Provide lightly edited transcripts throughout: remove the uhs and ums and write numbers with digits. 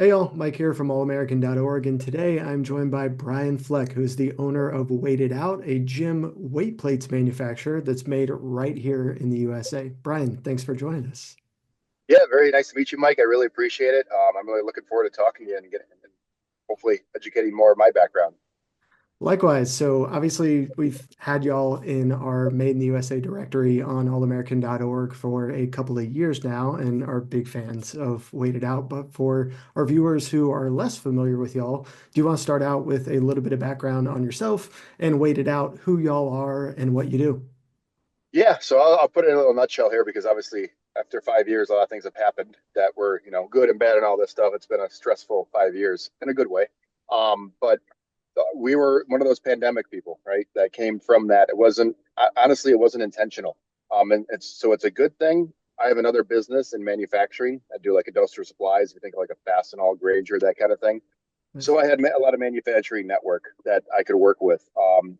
Hey y'all, Mike here from allamerican.org, and today I'm joined by Brian Fleck, who's the owner of Weighted Out, a gym weight plates manufacturer that's made right here in the USA. Brian, thanks for joining us. Yeah, very nice to meet you, Mike. I really appreciate it. I'm really looking forward to talking to you and getting and hopefully educating more of my background. Likewise, so obviously we've had y'all in our Made in the USA directory on allamerican.org for a couple of years now and are big fans of Weighted Out. But for our viewers who are less familiar with y'all, do you want to start out with a little bit of background on yourself and Weighted Out, who y'all are and what you do? Yeah, so I'll put it in a little nutshell here because obviously after 5 years, a lot of things have happened that were, good and bad and all this stuff. It's been a stressful 5 years in a good way. But we were one of those pandemic people, right? That came from that. It wasn't honestly, it wasn't intentional. And it's a good thing. I have another business in manufacturing. I do like industrial supplies. If you think of like a Fastenal, Granger, that kind of thing. Nice. So I had a lot of manufacturing network that I could work with.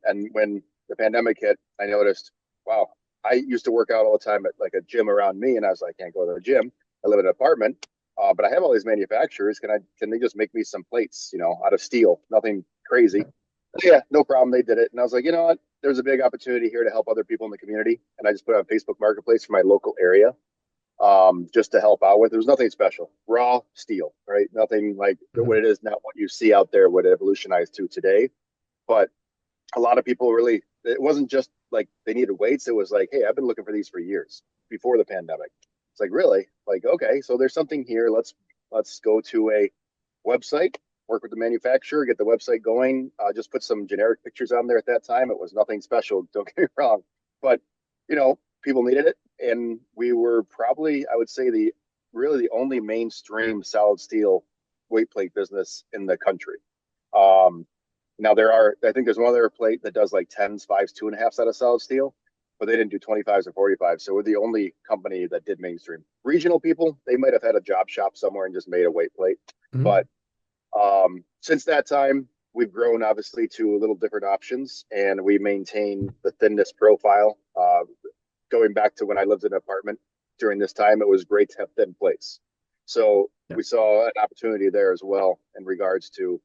And when the pandemic hit, I noticed, wow, I used to work out all the time at like a gym around me, and I was like, I can't go to the gym. I live in an apartment, but I have all these manufacturers. Can they just make me some plates, out of steel? Nothing crazy. Yeah, no problem. They did it, and I was like, you know what? There's a big opportunity here to help other people in the community, and I just put it on Facebook Marketplace for my local area, just to help out with. There was nothing special, raw steel, right? Nothing like what Mhm. it is now, what you see out there, what it evolutionized to today. But a lot of people really, it wasn't just like they needed weights. It was like, hey, I've been looking for these for years before the pandemic. It's like, really? Like, okay, so there's something here. Let's go to a website, work with the manufacturer, get the website going. Just put some generic pictures on there at that time. It was nothing special. Don't get me wrong, but people needed it, and we were probably, I would say, the really the only mainstream solid steel weight plate business in the country. Um, Now I think there's one other plate that does like tens, fives, two and a halfs out of solid steel, but they didn't do 25s or 45s. So we're the only company that did mainstream. Regional people, they might have had a job shop somewhere and just made a weight plate. Mhm. But since that time, we've grown obviously to a little different options, and we maintain the thinnest profile. Going back to when I lived in an apartment during this time, it was great to have thin plates. So Yeah. we saw an opportunity there as well in regards to,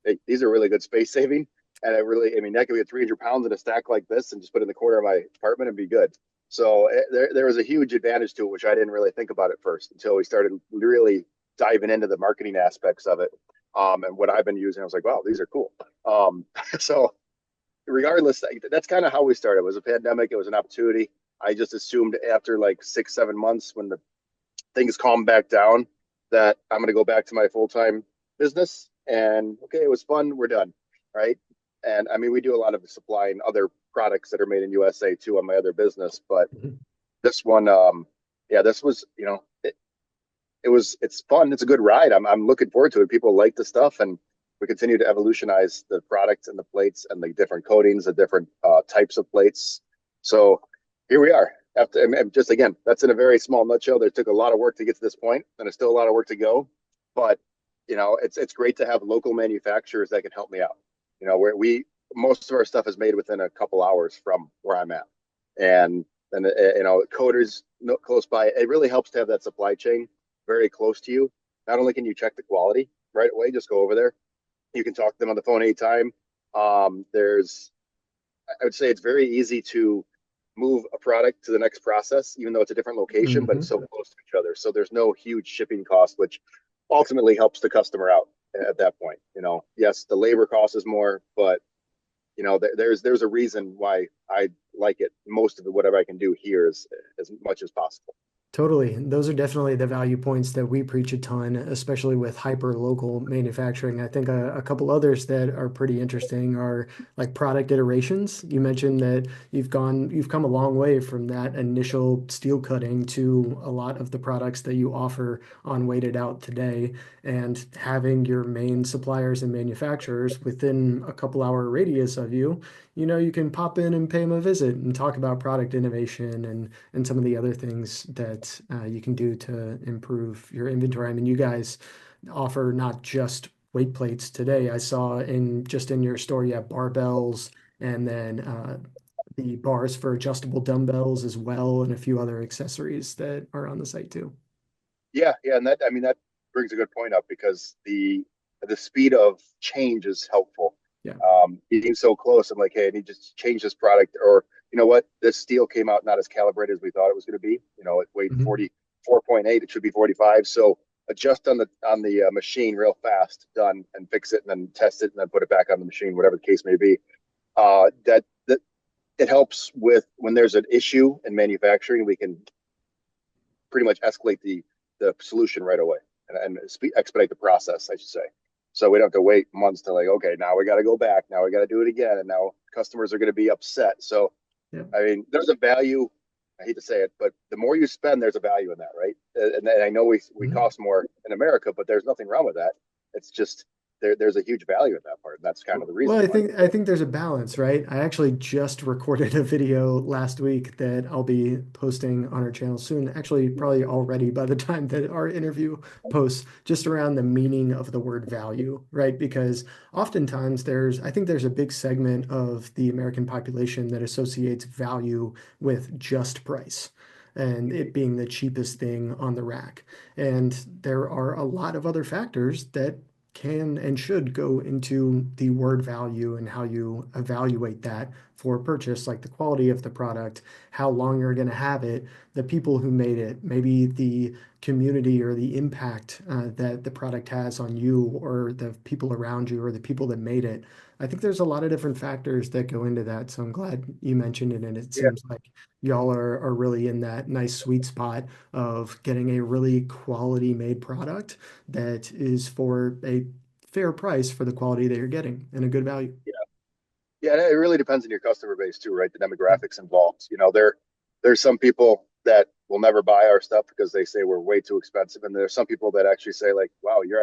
hey, these are really good space saving. And I mean, that could be a 300 pounds in a stack like this and just put it in the corner of my apartment and be good. So there was a huge advantage to it, which I didn't really think about at first until we started really diving into the marketing aspects of it. And what I've been using, I was like, wow, these are cool. Um, so regardless, that's kind of how we started. It was a pandemic. It was an opportunity. I just assumed after like 6, 7 months when the things calmed back down that I'm going to go back to my full time business. And okay, it was fun. We're done. Right. And I mean, we do a lot of supplying other products that are made in USA too on my other business. But Mhm. this one, yeah, this was, it's fun. It's a good ride. I'm looking forward to it. People like the stuff, and we continue to evolutionize the product and the plates and the different coatings, the different types of plates. So here we are. After, and just again, that's in a very small nutshell. There took a lot of work to get to this point, and there's still a lot of work to go. But it's great to have local manufacturers that can help me out. Where we most of our stuff is made within a couple hours from where I'm at, and coders close by. It really helps to have that supply chain very close to you. Not only can you check the quality right away, just go over there. You can talk to them on the phone anytime. I would say it's very easy to move a product to the next process, even though it's a different location, but it's Mhm. so close to each other. So there's no huge shipping cost, which ultimately helps the customer out at that point. Yes, the labor cost is more, but there's a reason why I like it. Most of it, whatever I can do here is as much as possible. Totally. Those are definitely the value points that we preach a ton, especially with hyper local manufacturing. I think a couple others that are pretty interesting are like product iterations. You mentioned that you've come a long way from that initial steel cutting to a lot of the products that you offer on Weighted Out today, and having your main suppliers and manufacturers within a couple hour radius of you. You can pop in and pay them a visit and talk about product innovation and some of the other things that you can do to improve your inventory. I mean, you guys offer not just weight plates today. I saw in your store you have barbells and then the bars for adjustable dumbbells as well, and a few other accessories that are on the site too. Yeah, yeah, and that I mean that. brings a good point up because the speed of change is helpful. Yeah. Being so close, I'm like, hey, I need to change this product, or you know what, this steel came out not as calibrated as we thought it was going to be. You know, it weighed Hmm. 44.8, it should be 45. So adjust on the machine real fast, done, and fix it, and then test it, and then put it back on the machine, whatever the case may be. That it helps with when there's an issue in manufacturing, we can pretty much escalate the solution right away and expedite the process, I should say. So we don't have to wait months to like, okay, now we got to go back, now we got to do it again, and now customers are going to be upset. So Yeah. I mean, there's a value. I hate to say it, but the more you spend, there's a value in that, right? And I know we Mhm. cost more in America, but there's nothing wrong with that. It's just there's a huge value in that part, and that's kind of the Well, reason I why. think I think there's a balance, right? I actually just recorded a video last week that I'll be posting on our channel soon. Actually, probably already by the time that our interview posts, just around the meaning of the word value, right? Because oftentimes I think there's a big segment of the American population that associates value with just price and it being the cheapest thing on the rack. And there are a lot of other factors that can and should go into the word value and how you evaluate that for purchase, like the quality of the product, how long you're going to have it, the people who made it, maybe the community or the impact that the product has on you or the people around you or the people that made it. I think there's a lot of different factors that go into that. So I'm glad you mentioned it. And it Yeah, seems like y'all are really in that nice sweet spot of getting a really quality made product that is for a fair price for the quality that you're getting and a good value. yeah. Yeah, and it really depends on your customer base too, right? The Yeah, demographics involved. You know, there's some people that will never buy our stuff because they say we're way too expensive, and there's some people that actually say like, "Wow, you're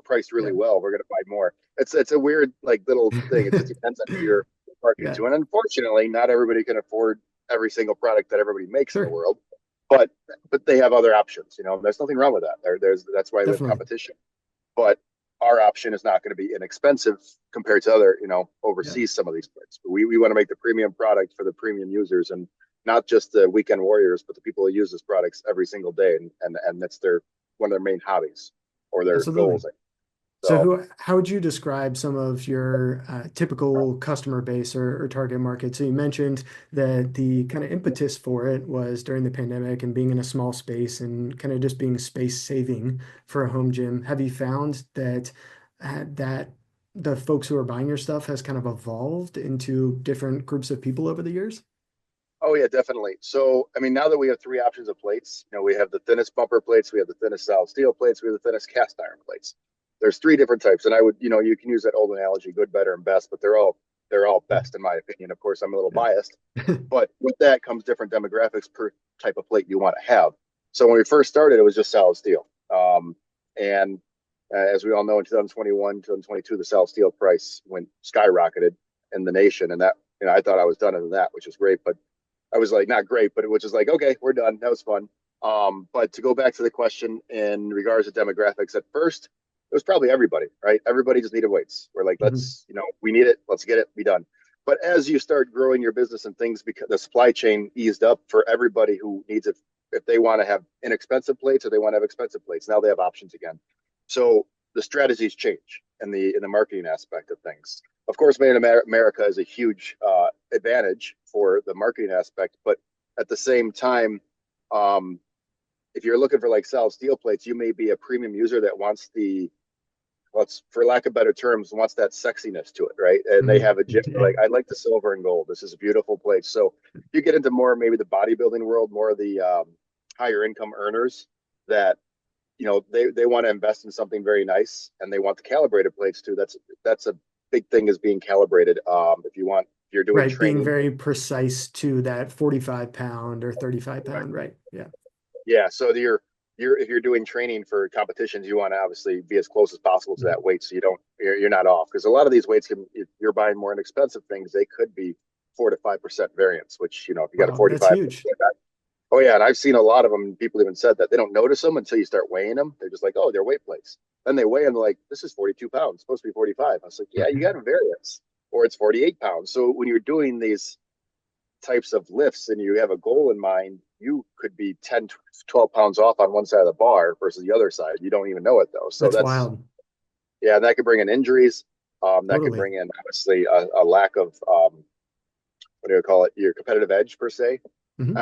priced really yeah, well. We're going to buy more." It's a weird like little thing. It just depends on who you're marketing yeah, to, and unfortunately, not everybody can afford every single product that everybody makes in the sure, world. But but they have other options. You know, there's nothing wrong with that. There's that's why we have definitely. competition, but our option is not going to be inexpensive compared to other, Yeah. overseas some of these places. We want to make the premium product for the premium users and not just the weekend warriors, but the people who use these products every single day, and that's their one of their main hobbies or their Absolutely. goals. So So, how would you describe some of your typical customer base or target market? So you mentioned that the kind of impetus for it was during the pandemic and being in a small space and kind of just being space saving for a home gym. Have you found that the folks who are buying your stuff has kind of evolved into different groups of people over the years? oh yeah, definitely. So, I mean, now that we have three options of plates, we have the thinnest bumper plates, we have the thinnest solid steel plates, we have the thinnest cast iron plates. There's three different types, and I would, you can use that old analogy, good, better, and best, but they're all best in my opinion. Of course, I'm a little Yeah. biased, but with that comes different demographics per type of plate you want to have. So when we first started, it was just solid steel, and as we all know, in 2021, 2022, the solid steel price went skyrocketed in the nation, and that I thought I was done in that, which is great, but I was like, not great, but it was just like, okay, we're done. That was fun. But to go back to the question in regards to demographics, at first, it was probably everybody, right? Everybody just needed weights. We're like, Mhm. we need it. Let's get it. Be done. But as you start growing your business and things, because the supply chain eased up for everybody who needs it, if they want to have inexpensive plates or they want to have expensive plates, now they have options again. So the strategies change in the marketing aspect of things. Of course, Made in America is a huge advantage for the marketing aspect, but at the same time, um, if you're looking for like solid steel plates, you may be a premium user that wants let's for lack of better terms, wants that sexiness to it, right? And they Mhm. have a gym like, I like the silver and gold. This is a beautiful plate. So you get into more maybe the bodybuilding world, more of the higher income earners that they want to invest in something very nice and they want the calibrated plates too. That's a big thing, is being calibrated. If you're doing Right, being training, very precise to that 45 pound or 35 right? pound, right? Yeah. Yeah. So you're if you're doing training for competitions, you want to obviously be as close as possible to that Mhm. weight so you're not off, because a lot of these weights can, if you're buying more inexpensive things, they could be 4 to 5% variance, which if you got a Wow, that's 45. huge. Oh yeah, and I've seen a lot of them. People even said that they don't notice them until you start weighing them. They're just like, oh, they're weight plates. Then they weigh them, they're like, this is 42 pounds, it's supposed to be 45. I was like, yeah, you got a variance, or it's 48 pounds. So when you're doing these types of lifts and you have a goal in mind, you could be 10, 12 pounds off on one side of the bar versus the other side. You don't even know it though. So That's that's, wild. yeah, that could bring in injuries. That could Totally. bring in obviously a lack of, what do you call it? Your competitive edge per se. Hmm.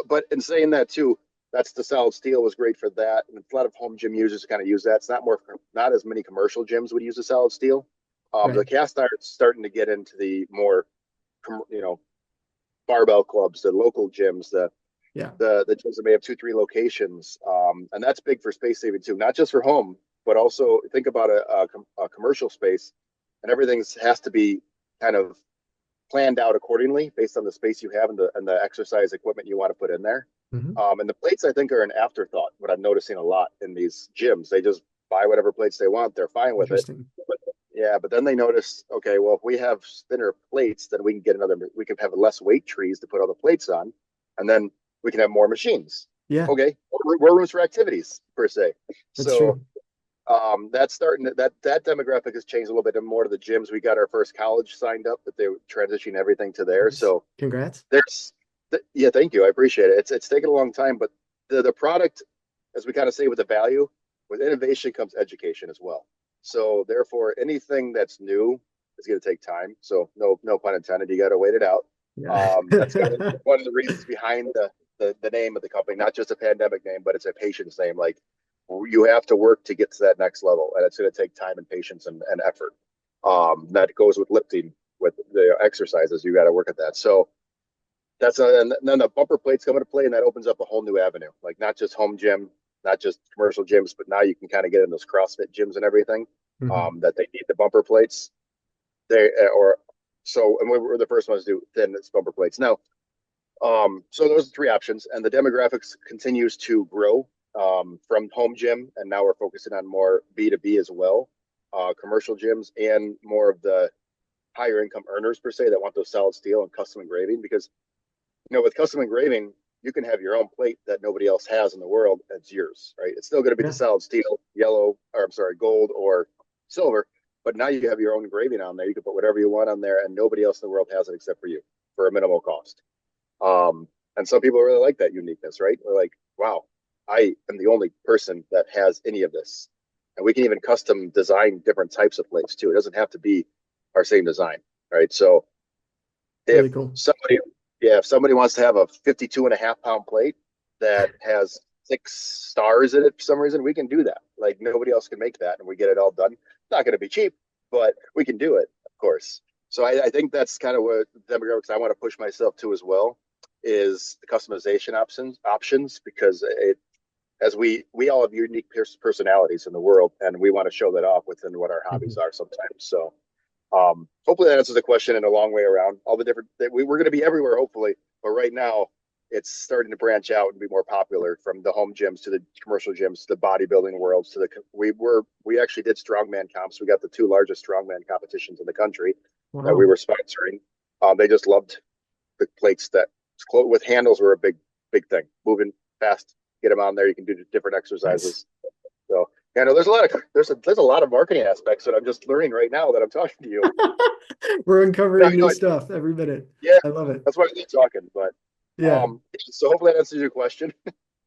But in saying that too, that's the solid steel was great for that. And a lot of home gym users kind of use that. It's not as many commercial gyms would use the solid steel. The Right. cast iron's starting to get into the more, you know, barbell clubs, the local gyms, Yeah. the gyms that may have two, three locations. And that's big for space saving too, not just for home, but also think about a commercial space and everything has to be kind of planned out accordingly based on the space you have and the exercise equipment you want to put in there. Hmm. And the plates, I think, are an afterthought. What I'm noticing a lot in these gyms, they just buy whatever plates they want. They're fine with it. Interesting. But, yeah, but then they notice, okay, well, if we have thinner plates, then we can have less weight trees to put all the plates on, and then we can have more machines. Yeah, Okay, more rooms for activities per se. that's So true. that's starting that demographic has changed a little bit and more to the gyms. We got our first college signed up that they were transitioning everything to there. Nice. So Congrats. there's yeah, thank you. I appreciate it. It's taken a long time, but the product, as we kind of say with the value, with innovation comes education as well. So therefore, anything that's new is going to take time. So no pun intended. You got to wait it out. Yeah. That's kind of one of the reasons behind the name of the company, not just a pandemic name, but it's a patience name. Like you have to work to get to that next level, and it's going to take time and patience and effort. That goes with lifting, with the exercises. You got to work at that. So and then the bumper plates come into play, and that opens up a whole new avenue. Like not just home gym, not just commercial gyms, but now you can kind of get in those CrossFit gyms and everything. Hmm. That they need the bumper plates. They or so, and we were the first ones to do thin bumper plates. Now, so those are three options, and the demographics continues to grow from home gym, and now we're focusing on more B2B as well, commercial gyms, and more of the higher income earners per se that want those solid steel and custom engraving because with custom engraving, you can have your own plate that nobody else has in the world. That's yours, right? It's still going to be the Yeah. solid steel, yellow, or I'm sorry, gold or silver, but now you have your own engraving on there. You can put whatever you want on there, and nobody else in the world has it except for you for a minimal cost. And some people really like that uniqueness, right? They're like, wow, I am the only person that has any of this. And we can even custom design different types of plates too. It doesn't have to be our same design, right? So if Really cool. somebody if somebody wants to have a 52.5 pound plate that has 6 stars in it for some reason, we can do that. Like nobody else can make that, and we get it all done. It's not going to be cheap, but we can do it, of course. So I think that's kind of what demographics I want to push myself to as well is the customization options because it as we all have unique personalities in the world, and we want to show that off within what our hobbies Hmm. are sometimes. So hopefully that answers the question in a long way around. All the different we're going to be everywhere, hopefully, but right now it's starting to branch out and be more popular from the home gyms to the commercial gyms to the bodybuilding worlds to the we actually did strongman comps. We got the two largest strongman competitions in the country that we Wow. were sponsoring. They just loved the plates that with handles were a big thing. Moving fast, get them on there. You can do different Nice. exercises. So yeah, no, there's a lot of there's a lot of marketing aspects that I'm just learning right now that I'm talking to you. We're No, uncovering new no, stuff every minute. yeah, I love it. that's why we're talking. But Yeah. so hopefully that answers your question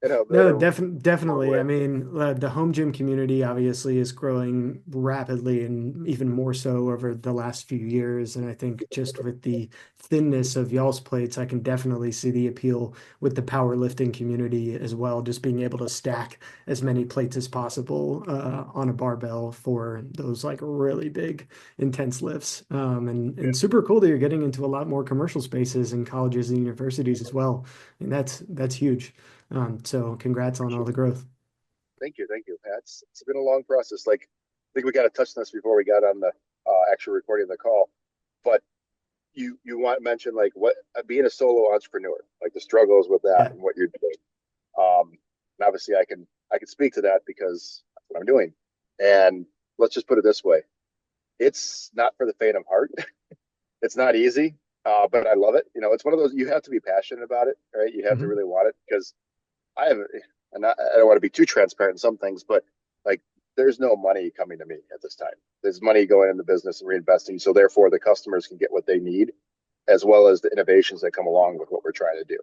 in a No, long definitely. way. I mean, the home gym community obviously is growing rapidly and even more so over the last few years. And I think just with the thinness of y'all's plates, I can definitely see the appeal with the powerlifting community as well. Just being able to stack as many plates as possible on a barbell for those like really big, intense lifts. And super cool that you're getting into a lot more commercial spaces in colleges and universities as well. And that's huge. So congrats on all the growth. Thank you. Yeah, it's been a long process. Like I think we got to touch this before we got on the actual recording of the call. But you want to mention like what being a solo entrepreneur, like the struggles with that Yeah. and what you're doing. And obviously I can speak to that because that's what I'm doing. And let's just put it this way: it's not for the faint of heart. It's not easy, but I love it. It's one of those you have to be passionate about it, right? You have to Hmm. really want it because I have, and I don't want to be too transparent in some things, but like there's no money coming to me at this time. There's money going in the business and reinvesting, so therefore the customers can get what they need. as well as the innovations that come along with what we're trying to do.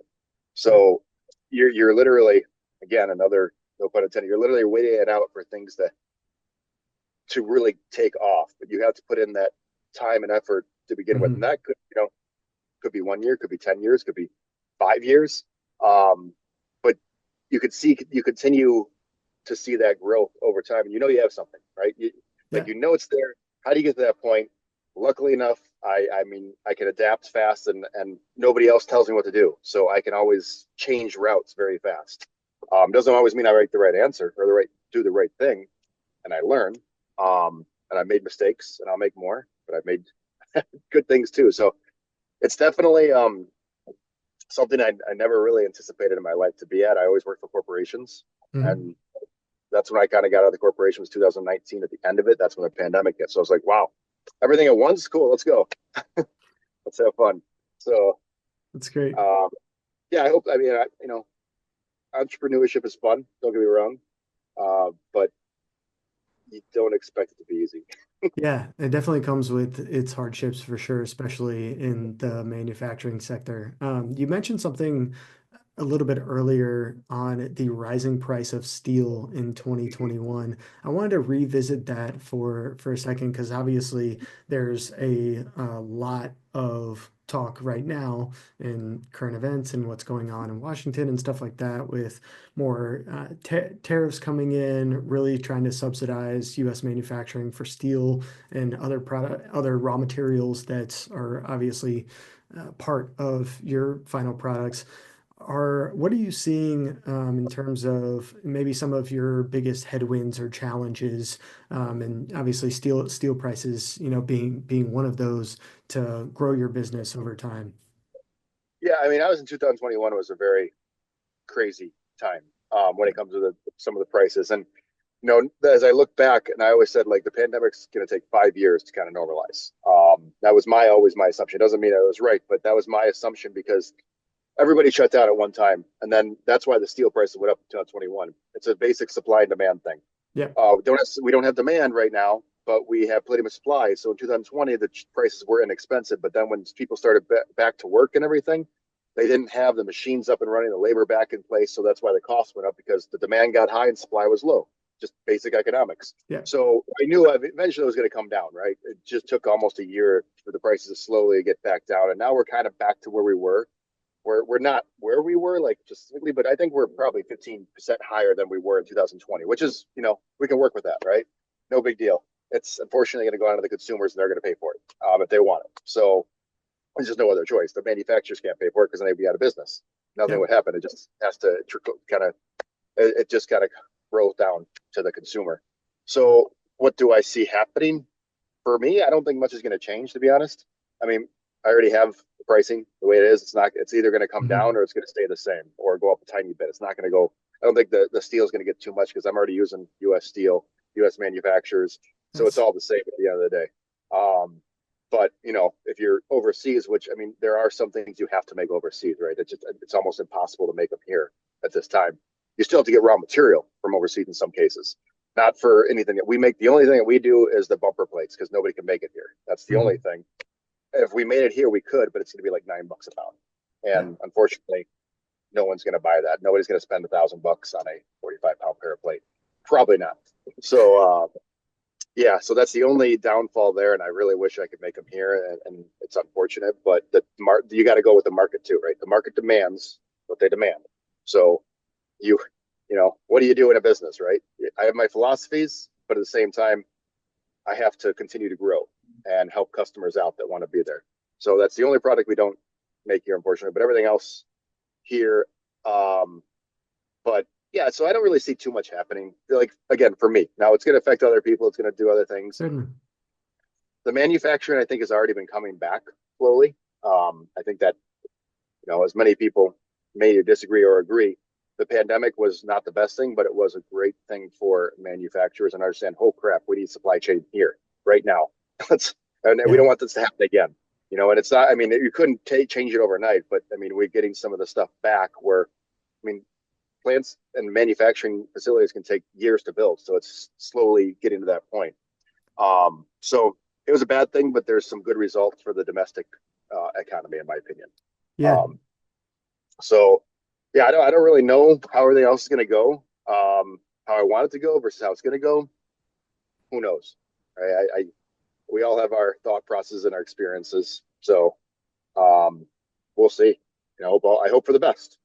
So you're literally, again, another, no pun intended, you're literally waiting it out for things to really take off. But you have to put in that time and effort to begin with. And Hmm. that could be 1 year, could be 10 years, could be 5 years. But you continue to see that growth over time. And you have something, right? Yeah. It's there. How do you get to that point? Luckily enough, I mean, I can adapt fast, and nobody else tells me what to do. So I can always change routes very fast. Doesn't always mean I write the right answer or do the right thing, and I learn. And I made mistakes, and I'll make more, but I've made good things too. So it's definitely something I never really anticipated in my life to be at. I always worked for corporations, Hmm. and that's when I kind of got out of the corporation, was 2019. At the end of it, that's when the pandemic hit. So I was like, wow, everything at once, cool, let's go, let's have fun. So That's great. um, yeah, I hope. I mean, entrepreneurship is fun. Don't get me wrong, but you don't expect it to be easy. Yeah, it definitely comes with its hardships for sure, especially in the manufacturing sector. You mentioned something a little bit earlier on the rising price of steel in 2021. I wanted to revisit that for a second because obviously there's a lot of talk right now in current events and what's going on in Washington and stuff like that with more tariffs coming in, really trying to subsidize U.S. manufacturing for steel and other raw materials that are obviously part of your final products. What are you seeing in terms of maybe some of your biggest headwinds or challenges? And obviously steel prices, being one of those to grow your business over time. Yeah, I mean, I was in 2021. It was a very crazy time when it comes to some of the prices. And as I look back, and I always said like the pandemic's going to take 5 years to kind of normalize. That was always my assumption. It doesn't mean I was right, but that was my assumption because everybody shut down at one time, and then that's why the steel prices went up in 2021. It's a basic supply and demand thing. Yeah. We don't have demand right now, but we have plenty of supply. So in 2020, the prices were inexpensive, but then when people started back to work and everything, they didn't have the machines up and running, the labor back in place. So that's why the cost went up, because the demand got high and supply was low. Just basic economics. Yeah. So I knew eventually it was going to come down, right? It just took almost a year for the prices to slowly get back down, and now we're kind of back to where we were. We're not where we were like just specifically, but I think we're probably 15% higher than we were in 2020, which is, we can work with that, right? No big deal. It's unfortunately going to go on to the consumers, and they're going to pay for it if they want it. So there's just no other choice. The manufacturers can't pay for it because then they'd be out of business. Nothing Yeah. would happen. It just has to kind of, it just kind of rolls down to the consumer. So what do I see happening? For me, I don't think much is going to change, to be honest. I mean, I already have the pricing the way it is. It's either going to come Hmm. down or it's going to stay the same or go up a tiny bit. It's not going to go. I don't think the steel is going to get too much because I'm already using U.S. steel, U.S. manufacturers, so it's Nice. all the same at the end of the day. But if you're overseas, which I mean, there are some things you have to make overseas, right? It's almost impossible to make them here at this time. You still have to get raw material from overseas in some cases. Not for anything that we make. The only thing that we do is the bumper plates because nobody can make it here. That's the only Hmm. thing. If we made it here, we could, but it's going to be like $9 a pound. Yeah. And unfortunately, no one's going to buy that. Nobody's going to spend $1,000 on a 45-pound pair of plate. Probably not. So, yeah, so that's the only downfall there. And I really wish I could make them here. And it's unfortunate, but you got to go with the market too, right? The market demands what they demand. So you, what do you do in a business, right? I have my philosophies, but at the same time, I have to continue to grow and help customers out that want to be there. So that's the only product we don't make here, unfortunately, but everything else here. Um, but yeah, so I don't really see too much happening. Like again, for me, now it's going to affect other people. It's going to do other things. Certainly. The manufacturing, I think, has already been coming back slowly. I think that as many people may disagree or agree, the pandemic was not the best thing, but it was a great thing for manufacturers and understand, oh crap, we need supply chain here right now. And we Yeah. don't want this to happen again. And it's not, I mean, you couldn't change it overnight, but I mean, we're getting some of the stuff back where, I mean, plants and manufacturing facilities can take years to build. So it's slowly getting to that point. So it was a bad thing, but there's some good results for the domestic economy, in my opinion. Yeah. Um, so yeah, I don't really know how everything else is going to go. How I want it to go versus how it's going to go. Who knows? We all have our thought processes and our experiences. So um, we'll see. I hope for the best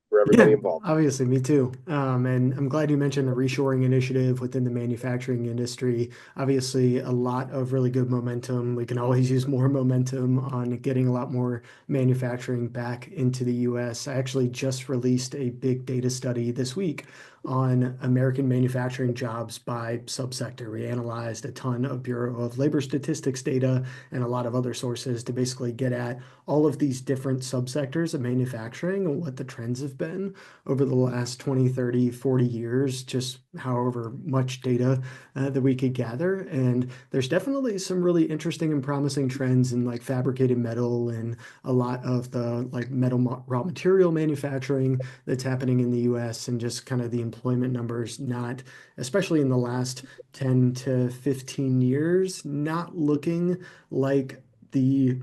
for everybody Yeah, involved. obviously, me too. And I'm glad you mentioned the reshoring initiative within the manufacturing industry. Obviously, a lot of really good momentum. We can always use more momentum on getting a lot more manufacturing back into the US. I actually just released a big data study this week on American manufacturing jobs by subsector. We analyzed a ton of Bureau of Labor Statistics data and a lot of other sources to basically get at all of these different subsectors of manufacturing and what the trends have been over the last 20, 30, 40 years, just however much data that we could gather. And there's definitely some really interesting and promising trends in like fabricated metal and a lot of the like raw material manufacturing that's happening in the US and just kind of the employment numbers, not, especially in the last 10 to 15 years, not looking like the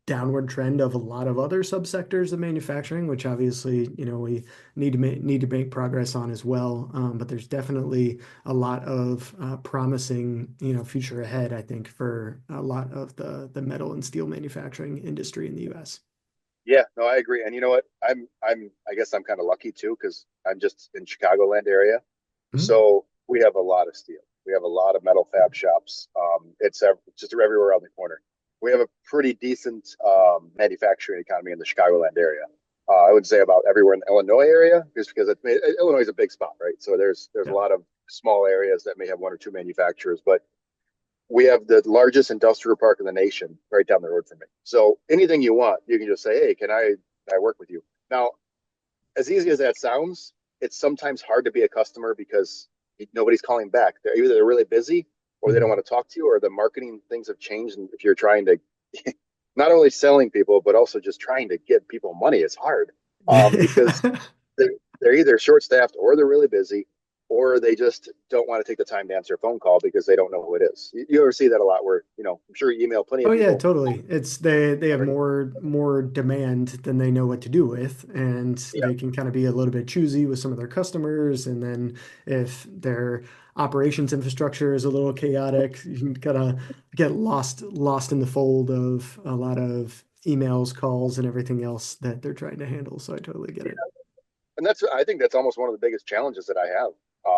downward trend of a lot of other subsectors of manufacturing, which obviously, we need to make progress on as well. But there's definitely a lot of promising, future ahead, I think, for a lot of the metal and steel manufacturing industry in the US. Yeah, no, I agree. And you know what? I guess I'm kind of lucky too because I'm just in Chicagoland area, Mhm. so we have a lot of steel. We have a lot of metal fab shops. It's just everywhere around the corner. We have a pretty decent manufacturing economy in the Chicagoland area. I would say about everywhere in the Illinois area, just because Illinois is a big spot, right? So there's a Yeah. lot of small areas that may have one or two manufacturers, but we have the largest industrial park in the nation right down the road from me. So anything you want, you can just say, "Hey, can I work with you?" Now, as easy as that sounds, it's sometimes hard to be a customer because nobody's calling back. They're really busy, or they don't Mhm. want to talk to you, or the marketing things have changed. And if you're trying to not only selling people, but also just trying to get people money, it's hard because they're, they're either short staffed or they're really busy, or they just don't want to take the time to answer a phone call because they don't know who it is. You ever see that a lot where, I'm sure you email plenty Oh of yeah, people. totally. It's they have more demand than they know what to do with, and Yeah. they can kind of be a little bit choosy with some of their customers. And then if their operations infrastructure is a little chaotic, you can kind of get lost in the fold of a lot of emails, calls, and everything else that they're trying to handle. So I totally get Yeah. it. And I think that's almost one of the biggest challenges that I have,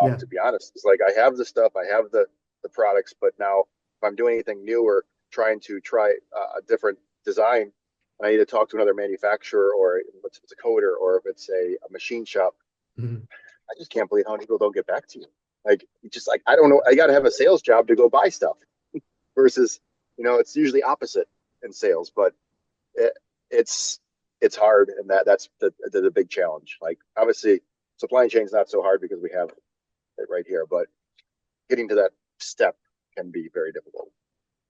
Yeah. to be honest. It's like I have the stuff, I have the products, but now if I'm doing anything new or trying to try a different design, I need to talk to another manufacturer, or if it's a coder, or if it's a machine shop. Mhm. I just can't believe how many people don't get back to you. Like, just like, I don't know, I got to have a sales job to go buy stuff versus, it's usually opposite in sales, but it, it's it's hard, and that's the big challenge. Like, obviously, supply chain is not so hard because we have it right here, but getting to that step can be very difficult.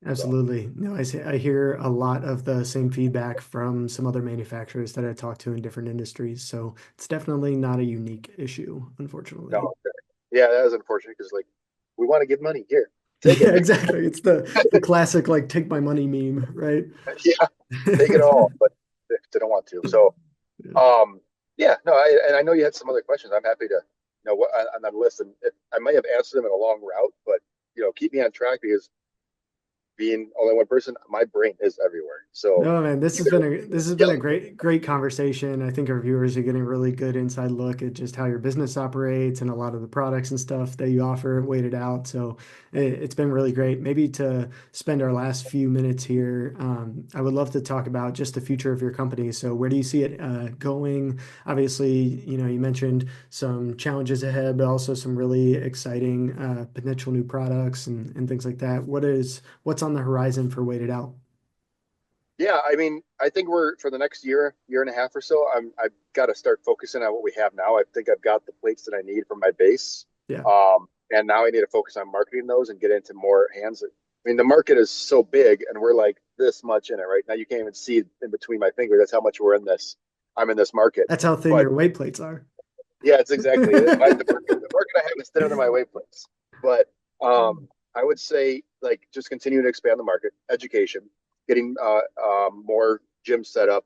So Absolutely. No, I hear a lot of the same feedback from some other manufacturers that I talk to in different industries. So it's definitely not a unique issue, unfortunately. no, yeah, that is unfortunate because like we want to give money here, take Yeah, it. exactly. It's the classic like take my money meme, right? Yeah, take it all, but they don't want to. So Yeah. um, yeah, no, and I know you had some other questions. I'm happy to what on that list, and I might have answered them in a long route, but keep me on track because being only one person, my brain is everywhere. So No, man, this has either been a yell. great conversation. I think our viewers are getting a really good inside look at just how your business operates and a lot of the products and stuff that you offer weighted out. So it's been really great. Maybe to spend our last few minutes here, I would love to talk about just the future of your company. So where do you see it going? Obviously, you mentioned some challenges ahead, but also some really exciting potential new products and things like that. What's on the horizon for weighted out? Yeah, I mean, I think we're for the next year and a half or so. I've got to start focusing on what we have now. I think I've got the plates that I need for my base, Yeah. and now I need to focus on marketing those and get into more hands. I mean, the market is so big, and we're like this much in it right now. You can't even see in between my fingers. That's how much we're in this. I'm in this market, That's how thin but your weight plates are. yeah, it's exactly it. The market I have is thinner than my weight plates, but I would say like just continue to expand the market, education. getting more gym set up,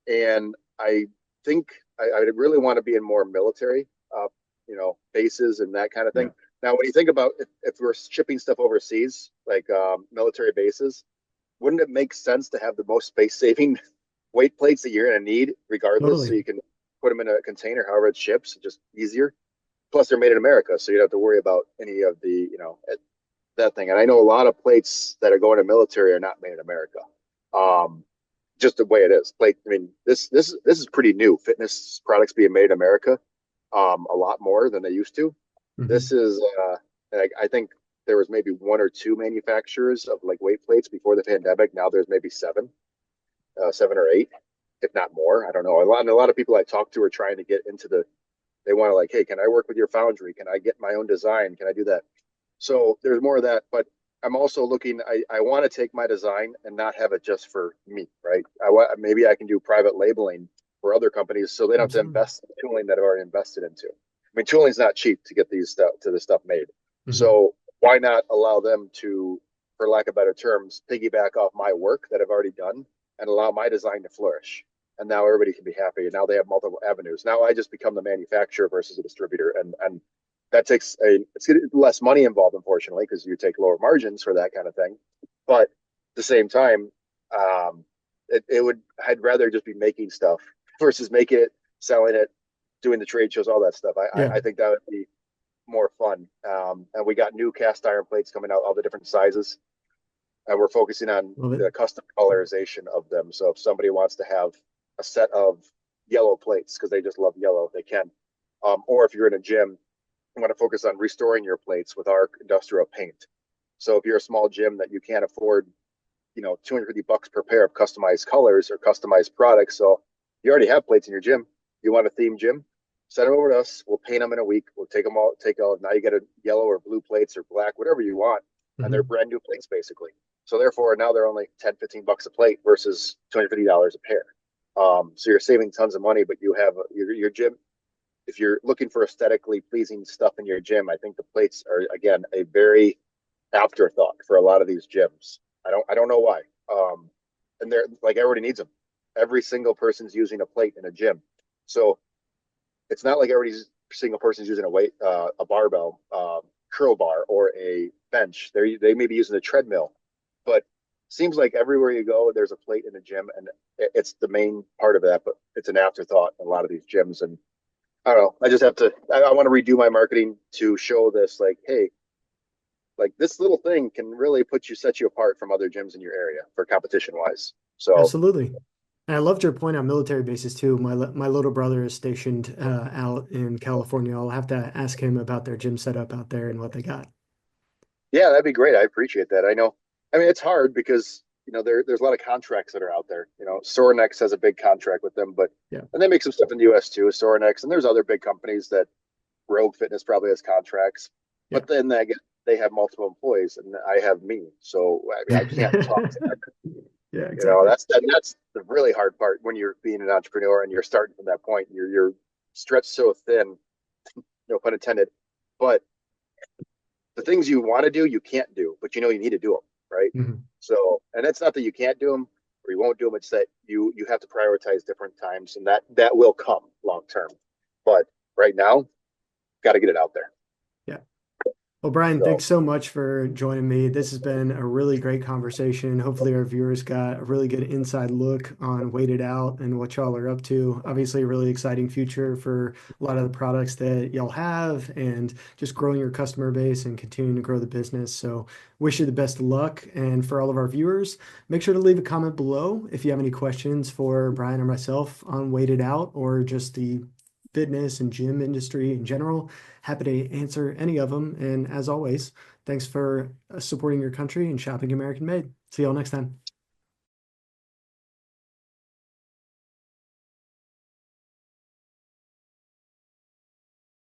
and I think I really want to be in more military, uh, bases and that kind of thing. Yeah, Now, when you think about if we're shipping stuff overseas, like military bases, wouldn't it make sense to have the most space saving weight plates that you're going to need, regardless, so totally. you can put them in a container, however it ships, just easier. Plus, they're made in America, so you don't have to worry about any of the, that thing. And I know a lot of plates that are going to military are not made in America. Um, just the way it is. Like, I mean, this is pretty new. Fitness products being made in America, a lot more than they used to. Hmm. This is, I think there was maybe one or two manufacturers of like weight plates before the pandemic. Now there's maybe seven or eight, if not more. I don't know. A lot of people I talk to are trying to get into the. They want to like, hey, can I work with your foundry? Can I get my own design? Can I do that? So there's more of that, but I'm also looking. I want to take my design and not have it just for me, right? Maybe I can do private labeling for other companies, so they don't have to Absolutely. invest in tooling that I've already invested into. I mean, tooling's not cheap to get this stuff made. Hmm. So why not allow them to, for lack of better terms, piggyback off my work that I've already done and allow my design to flourish? And now everybody can be happy. And now they have multiple avenues. Now I just become the manufacturer versus a distributor, and that takes it's less money involved, unfortunately, because you take lower margins for that kind of thing. But at the same time, um, it would I'd rather just be making stuff versus making it, selling it, doing the trade shows, all that stuff. Yeah, I think that would be more fun. And we got new cast iron plates coming out, all the different sizes, and we're focusing on love it. the custom colorization of them. So if somebody wants to have a set of yellow plates because they just love yellow, they can. Or if you're in a gym, you want to focus on restoring your plates with our industrial paint. So if you're a small gym that you can't afford, $250 per pair of customized colors or customized products, so you already have plates in your gym. You want a theme gym? Send them over to us. We'll paint them in a week. We'll take them all. Take all. Now you get a yellow or blue plates or black, whatever you want, and they're Hmm. brand new plates basically. So therefore, now they're only 10, $15 a plate versus $250 a pair. So you're saving tons of money, but you have your gym. If you're looking for aesthetically pleasing stuff in your gym, I think the plates are again a very afterthought for a lot of these gyms. I don't know why. And they're like everybody needs them. Every single person's using a plate in a gym, so it's not like every single person's using a barbell, curl bar, or a bench. They may be using a treadmill, but seems like everywhere you go, there's a plate in the gym, and it's the main part of that. But it's an afterthought in a lot of these gyms, and I don't know. I just have to. I want to redo my marketing to show this, like, hey, like this little thing can really set you apart from other gyms in your area for competition wise. So Absolutely. And I loved your point on military bases too. My little brother is stationed out in California. I'll have to ask him about their gym setup out there and what they got. yeah, that'd be great. I appreciate that. I know. I mean, it's hard because there's a lot of contracts that are out there. Sorinex has a big contract with them, but Yeah. and they make some stuff in the U.S. too. Sorinex, and there's other big companies that Rogue Fitness probably has contracts, Yeah. but then they have multiple employees, and I have me. So I mean, I can't talk to everyone. Yeah, exactly. That's the really hard part when you're being an entrepreneur and you're starting from that point. You're stretched so thin, no pun intended. But the things you want to do, you can't do, but you need to do them, right? Mhm. So, and it's not that you can't do them or you won't do them. It's that you have to prioritize different times, and that will come long term. But right now, got to get it out there. Yeah. Well, Brian, So thanks so much for joining me. This has been a really great conversation. Hopefully, our viewers got a really good inside look on Wait It Out and what y'all are up to. Obviously, a really exciting future for a lot of the products that y'all have and just growing your customer base and continuing to grow the business. So, wish you the best of luck. And for all of our viewers, make sure to leave a comment below if you have any questions for Brian or myself on Wait It Out or just the fitness and gym industry in general. Happy to answer any of them. And as always, thanks for supporting your country and shopping American made. See y'all next time.